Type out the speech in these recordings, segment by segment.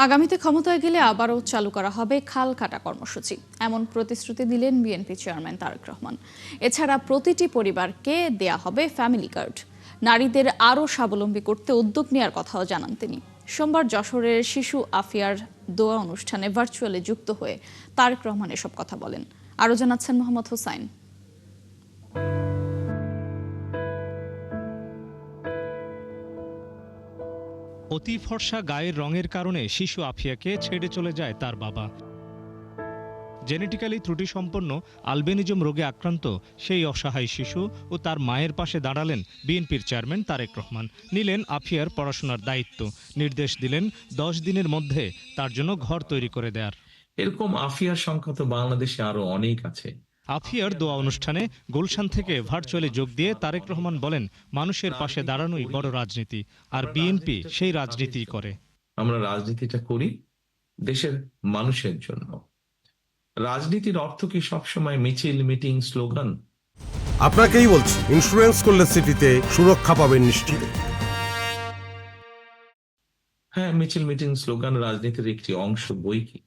আগামীতে ক্ষমতায় গেলে আবারও চালু করা হবে খাল কাটা কর্মসূচি, এমন প্রতিশ্রুতি দিলেন বিএনপি চেয়ারম্যান তারেক রহমান। এছাড়া প্রতিটি পরিবারকে দেয়া হবে ফ্যামিলি কার্ড। নারীদের আরও স্বাবলম্বী করতে উদ্যোগ নেওয়ার কথাও জানান তিনি। সোমবার যশোরের শিশু আফিয়ার দোয়া অনুষ্ঠানে ভার্চুয়ালি যুক্ত হয়ে তারেক রহমান এসব কথা বলেন। আরও জানাচ্ছেন মোহাম্মদ হোসাইন। অতি ফর্সা গায়ের রঙের কারণে শিশু আফিয়াকে ছেড়ে চলে যায় তার বাবা। জেনেটিক্যালি ত্রুটিসম্পন্ন আলবেনিজম রোগে আক্রান্ত সেই অসহায় শিশু ও তার মায়ের পাশে দাঁড়ালেন বিএনপির চেয়ারম্যান তারেক রহমান। নিলেন আফিয়ার পড়াশোনার দায়িত্ব, নির্দেশ দিলেন 10 দিনের মধ্যে তার জন্য ঘর তৈরি করে দেয়ার। এরকম আফিয়ার সংখ্যা তো বাংলাদেশে আরো অনেক আছে। আফিয়ার দোয়া অনুষ্ঠানে গুলশান থেকে ভার্চুয়ালি যোগ দিয়ে তারেক রহমান বলেন, মানুষের পাশে দাঁড়ানোই বড় রাজনীতি, আর বিএনপি সেই রাজনীতি করে। আমরা রাজনীতিটা করি দেশের মানুষের জন্য। রাজনীতির অর্থ কি সবসময় মিছিল, মিটিং, স্লোগান? আপনাকেই বলছি, ইন্স্যুরেন্স করলে সিটিতে সুরক্ষা পাবেন নিশ্চিত। হ্যাঁ, মিছিল, মিটিং, স্লোগান রাজনীতির একটি অংশ বই কি,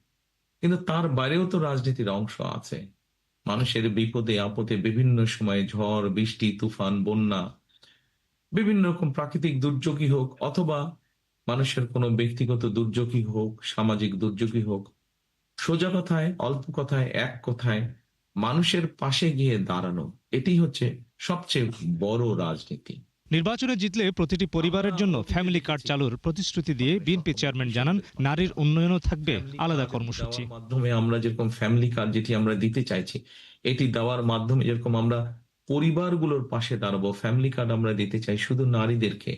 কিন্তু তার বাইরেও তো রাজনীতির অংশ আছে। মানুষের বিপদে আপদে বিভিন্ন সময়ে ঝড়, বৃষ্টি, তুফান, বন্যা, বিভিন্ন রকম প্রাকৃতিক দুর্যোগই হোক অথবা মানুষের কোনো ব্যক্তিগত দুর্যোগই হোক, সামাজিক দুর্যোগই হোক, সোজা কথায়, অল্প কথায়, এক কথায় মানুষের পাশে গিয়ে দাঁড়ানো, এটি হচ্ছে সবচেয়ে বড় রাজনীতি। নির্বাচনে জিতলে প্রতিটি পরিবারের জন্য ফ্যামিলি কার্ড চালুর প্রতিশ্রুতি দিয়ে বিএনপি চেয়ারম্যান জানান, নারীর উন্নয়নও থাকবে আলাদা কর্মসূচি। মাধ্যমে আমরা যেরকম ফ্যামিলি কার্ড যেটি আমরা দিতে চাইছি, এটি দেওয়ার মাধ্যমে যেরকম আমরা পরিবারগুলোর পাশে দাঁড়াবো, ফ্যামিলি কার্ড আমরা দিতে চাই শুধু নারীদেরকে।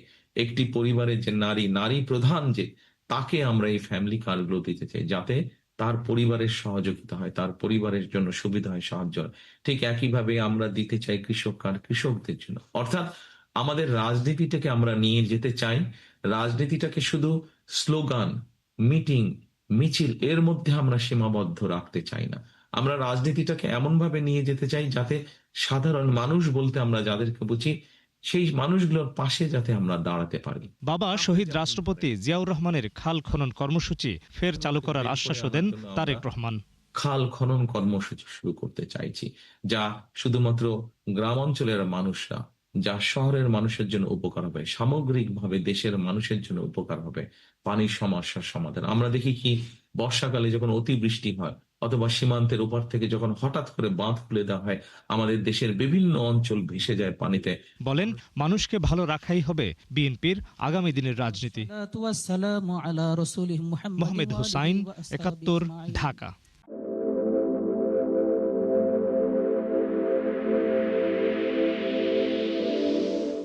একটি পরিবারের যে নারী প্রধান, যে তাকে আমরা এই ফ্যামিলি কার্ড গুলো দিতে চাই, যাতে তার পরিবারের সহযোগিতা হয়, তার পরিবারের জন্য সুবিধা হয়, সাহায্য হয়। ঠিক একইভাবে আমরা দিতে চাই কৃষক কার্ড কৃষকদের জন্য। অর্থাৎ আমাদের রাজনীতিটাকে আমরা নিয়ে যেতে চাই, রাজনীতিটাকে শুধু স্লোগান, মিটিং, মিছিল এর মধ্যে আমরা সীমাবদ্ধ রাখতে চাই না। আমরা রাজনীতিটাকে এমন ভাবে নিয়ে যেতে চাই যাতে সাধারণ মানুষ বলতে আমরা যাদেরকে বুঝি, সেই মানুষগুলোর পাশে যাতে আমরা দাঁড়াতে পারি। বাবা শহীদ রাষ্ট্রপতি জিয়াউর রহমানের খাল খনন কর্মসূচি ফের চালু করার আশ্বাসও দেন তারেক রহমান। খাল খনন কর্মসূচি শুরু করতে চাইছি, যা শুধুমাত্র গ্রাম অঞ্চলের মানুষরা, যা শহরের মানুষের জন্য উপকার হবে, সামগ্রিকভাবে দেশের মানুষের জন্য উপকার হবে। পানির সমস্যার সমাধান আমরা দেখি কি, বর্ষাকালে যখন অতিবৃষ্টি হয় অথবা সীমান্তের উপর থেকে যখন হঠাৎ করে বাঁধ খুলে দেওয়া হয়, আমাদের দেশের বিভিন্ন অঞ্চল ভেসে যায় পানিতে। বলেন, মানুষকে ভালো রাখাই হবে বিএনপির আগামী দিনের রাজনীতি। মোহাম্মদ হোসাইন, ৭১, ঢাকা।